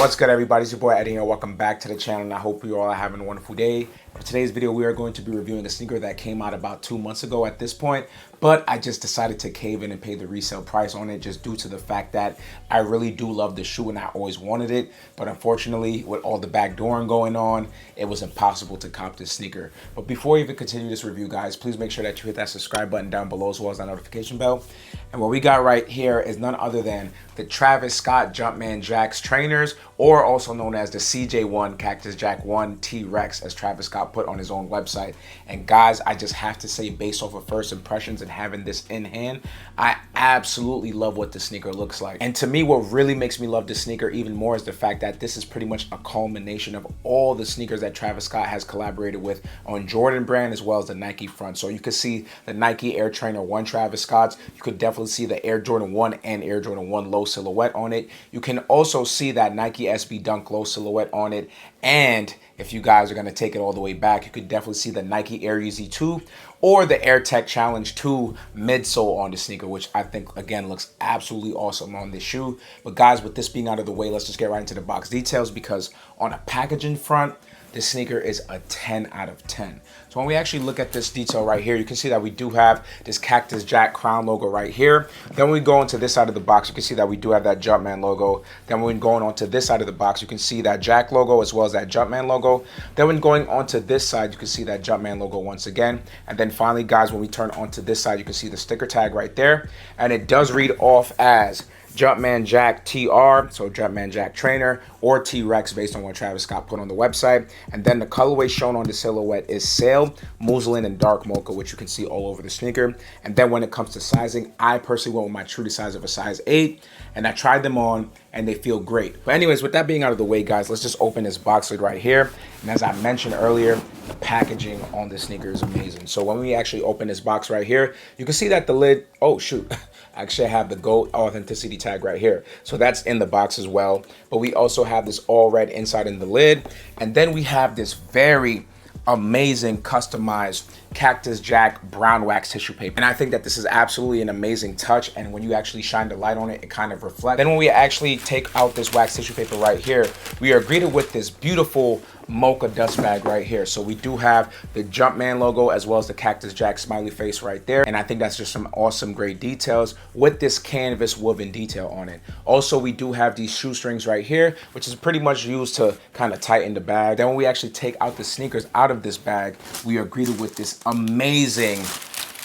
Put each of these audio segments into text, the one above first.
What's good, everybody? It's your boy Eddie here. Welcome back to the channel, and I hope you all are having a wonderful day. For today's video, we are going to be reviewing a sneaker that came out about 2 months ago at this point, but I just decided to cave in and pay the resale price on it just due to the fact that I really do love the shoe and I always wanted it, but unfortunately, with all the backdooring going on, it was impossible to cop this sneaker. But before we even continue this review, guys, please make sure that you hit that subscribe button down below as well as that notification bell. And what we got right here is none other than the Travis Scott Jumpman Jack's trainers, or also known as the CJ1 Cactus Jack 1 T-Rex, as Travis Scott put on his own website. And guys, I just have to say, based off of first impressions and having this in hand, I absolutely love what the sneaker looks like. And to me, what really makes me love this sneaker even more is the fact that this is pretty much a culmination of all the sneakers that Travis Scott has collaborated with on Jordan brand as well as the Nike front. So you can see the Nike Air Trainer 1 Travis Scott's. You could definitely see the Air Jordan 1 and Air Jordan 1 low silhouette on it. You can also see that Nike SB Dunk low silhouette on it. And if you guys are going to take it all the way back, you could definitely see the Nike Air Yeezy 2 or the Air Tech Challenge 2 midsole on the sneaker, which I think, again, looks absolutely awesome on this shoe. But guys, with this being out of the way, let's just get right into the box details, because on a packaging front, this sneaker is a 10 out of 10. So when we actually look at this detail right here, you can see that we do have this Cactus Jack crown logo right here. Then when we go into this side of the box, you can see that we do have that Jumpman logo. Then when going on to this side of the box, you can see that Jack logo as well as that Jumpman logo. Then when going on to this side, you can see that Jumpman logo once again. And then finally, guys, when we turn onto this side, you can see the sticker tag right there. And it does read off as Jumpman Jack TR, so Jumpman Jack Trainer, or T-Rex based on what Travis Scott put on the website. And then the colorway shown on the silhouette is Sail, Muslin, and Dark Mocha, which you can see all over the sneaker. And then when it comes to sizing, I personally went with my true size of a size 8, and I tried them on, and they feel great. But anyways, with that being out of the way, guys, let's just open this box lid right here. And as I mentioned earlier, the packaging on this sneaker is amazing. So when we actually open this box right here, you can see that the lid, oh shoot, actually I have the gold authenticity tag right here. So that's in the box as well. But we also have this all red inside in the lid. And then we have this very amazing customized Cactus Jack brown wax tissue paper, and I think that this is absolutely an amazing touch, and when you actually shine the light on it, it kind of reflects. Then when we actually take out this wax tissue paper right here, we are greeted with this beautiful mocha dust bag right here. So we do have the Jumpman logo as well as the Cactus Jack smiley face right there, and I think that's just some awesome great details with this canvas woven detail on it. Also, we do have these shoestrings right here, which is pretty much used to kind of tighten the bag. Then when we actually take out the sneakers out of this bag, we are greeted with this amazing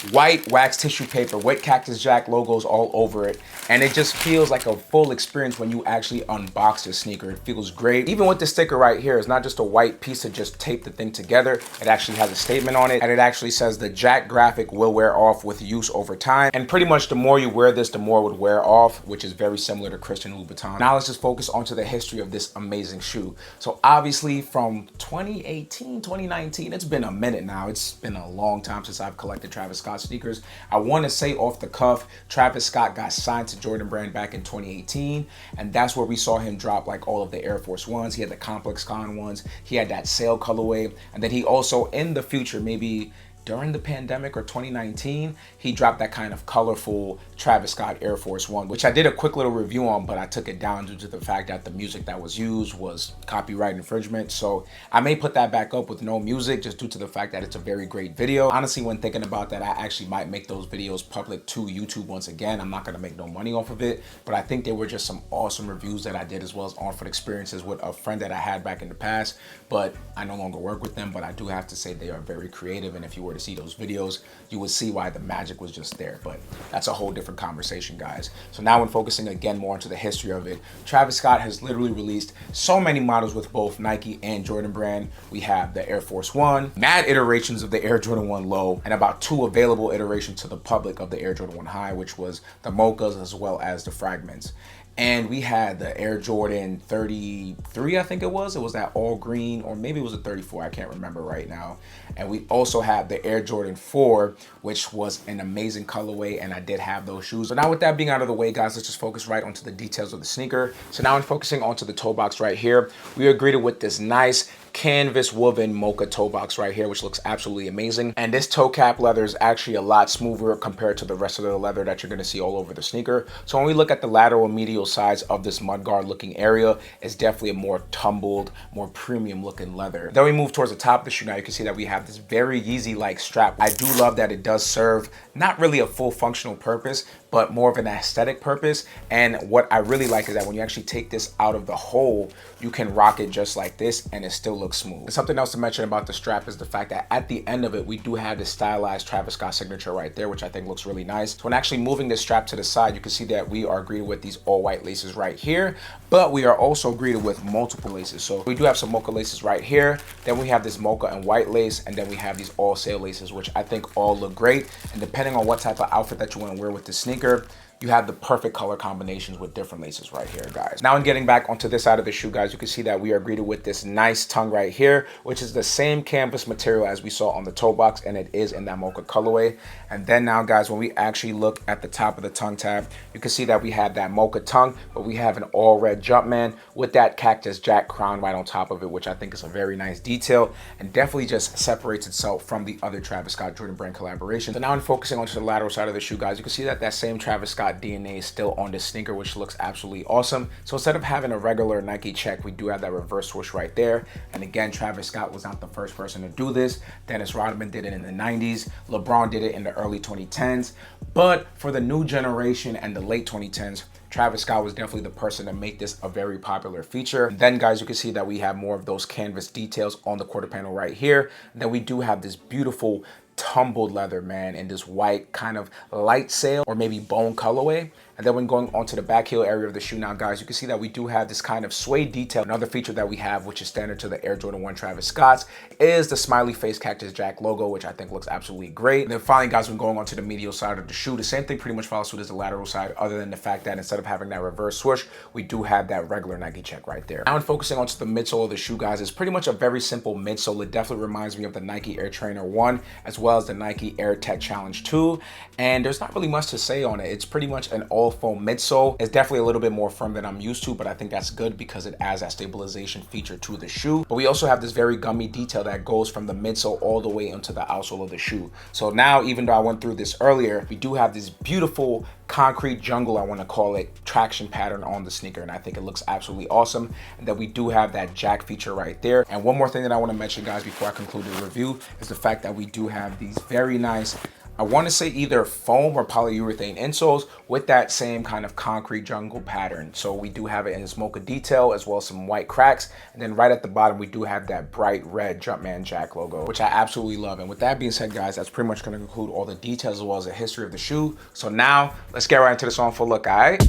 white wax tissue paper with Cactus Jack logos all over it, and it just feels like a full experience when you actually unbox the sneaker. It feels great. Even with the sticker right here, it's not just a white piece to just tape the thing together. It actually has a statement on it, and it actually says the Jack graphic will wear off with use over time, and pretty much the more you wear this, the more it would wear off, which is very similar to Christian Louboutin. Now let's just focus onto the history of this amazing shoe. So obviously from 2018, 2019, it's been a minute now. It's been a long time since I've collected Travis Scott sneakers. I want to say off the cuff, Travis Scott got signed to Jordan brand back in 2018, and that's where we saw him drop like all of the Air Force Ones. He had the Complex Con ones, he had that Sail colorway, and then he also in the future, maybe during the pandemic or 2019, he dropped that kind of colorful Travis Scott Air Force One, which I did a quick little review on, but I took it down due to the fact that the music that was used was copyright infringement. So I may put that back up with no music just due to the fact that it's a very great video. Honestly, when thinking about that, I actually might make those videos public to YouTube once again. I'm not gonna make no money off of it, but I think they were just some awesome reviews that I did, as well as on-foot experiences with a friend that I had back in the past, but I no longer work with them. But I do have to say they are very creative, and if you were to see those videos, you would see why the magic was just there. But that's a whole different conversation, guys. So now when focusing again more into the history of it, Travis Scott has literally released so many models with both Nike and Jordan brand. We have the Air Force One, mad iterations of the Air Jordan 1 Low, and about 2 available iterations to the public of the Air Jordan 1 High, which was the Mochas as well as the Fragments. And we had the Air Jordan 33, I think it was. It was that all green, or maybe it was a 34. I can't remember right now. And we also had the Air Jordan 4, which was an amazing colorway, and I did have those shoes. So now with that being out of the way, guys, let's just focus right onto the details of the sneaker. So now in focusing onto the toe box right here, we are greeted with this nice canvas woven mocha toe box right here, which looks absolutely amazing. And this toe cap leather is actually a lot smoother compared to the rest of the leather that you're going to see all over the sneaker. So when we look at the lateral and medial sides of this mudguard looking area, it's definitely a more tumbled, more premium looking leather. Then we move towards the top of the shoe. Now you can see that we have this very Yeezy-like strap. I do love that it does serve not really a full functional purpose, but more of an aesthetic purpose. And what I really like is that when you actually take this out of the hole, you can rock it just like this and it still looks smooth. And something else to mention about the strap is the fact that at the end of it, we do have this stylized Travis Scott signature right there, which I think looks really nice. So when actually moving this strap to the side, you can see that we are greeted with these all white laces right here, but we are also greeted with multiple laces. So we do have some mocha laces right here. Then we have this mocha and white lace, and then we have these all sail laces, which I think all look great. And depending on what type of outfit that you want to wear with the sneaker, you have the perfect color combinations with different laces right here, guys. Now in getting back onto this side of the shoe, guys, you can see that we are greeted with this nice tongue right here, which is the same canvas material as we saw on the toe box, and it is in that mocha colorway. And then now, guys, when we actually look at the top of the tongue tab, you can see that we have that mocha tongue, but we have an all red Jumpman with that Cactus Jack crown right on top of it, which I think is a very nice detail and definitely just separates itself from the other Travis Scott Jordan brand collaborations. So now in focusing onto the lateral side of the shoe, guys, you can see that that same Travis Scott DNA is still on this sneaker, which looks absolutely awesome. So instead of having a regular Nike check, we do have that reverse swoosh right there. And again, Travis Scott was not the first person to do this. Dennis Rodman did it in the 90s. LeBron did it in the early 2010s. But for the new generation and the late 2010s, Travis Scott was definitely the person to make this a very popular feature. And then, guys, you can see that we have more of those canvas details on the quarter panel right here. And then we do have this beautiful tumbled leather, man, in this white kind of light sail or maybe bone colorway. And then when going onto the back heel area of the shoe now, guys, you can see that we do have this kind of suede detail. Another feature that we have, which is standard to the Air Jordan 1 Travis Scott's, is the smiley face Cactus Jack logo, which I think looks absolutely great. And then finally, guys, when going onto the medial side of the shoe, the same thing pretty much follows suit as the lateral side, other than the fact that instead of having that reverse swoosh, we do have that regular Nike check right there. Now, when focusing onto the midsole of the shoe, guys, it's pretty much a very simple midsole. It definitely reminds me of the Nike Air Trainer 1, as well as the Nike Air Tech Challenge 2. And there's not really much to say on it. It's pretty much an all foam midsole. It's definitely a little bit more firm than I'm used to, but I think that's good because it adds that stabilization feature to the shoe. But we also have this very gummy detail that goes from the midsole all the way into the outsole of the shoe. So now, even though I went through this earlier, we do have this beautiful concrete jungle, I want to call it, traction pattern on the sneaker, and I think it looks absolutely awesome. And then we do have that jack feature right there. And one more thing that I want to mention, guys, before I conclude the review, is the fact that we do have these very nice, I want to say either foam or polyurethane insoles with that same kind of concrete jungle pattern. So we do have it in this mocha detail as well as some white cracks. And then right at the bottom, we do have that bright red Jumpman Jack logo, which I absolutely love. And with that being said, guys, that's pretty much going to conclude all the details as well as the history of the shoe. So now let's get right into this on full look, all right?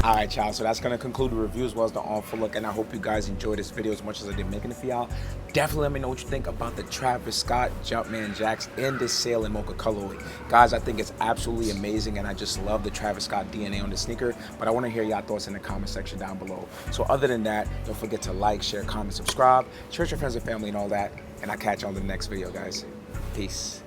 Alright, y'all, so that's going to conclude the review as well as the on full look, and I hope you guys enjoyed this video as much as I did making it for y'all. Definitely let me know what you think about the Travis Scott Jumpman Jacks in this sail and mocha colorway. Guys, I think it's absolutely amazing, and I just love the Travis Scott DNA on the sneaker, but I want to hear y'all thoughts in the comment section down below. So other than that, don't forget to like, share, comment, subscribe, share with your friends and family and all that, and I'll catch you on the next video, guys. Peace.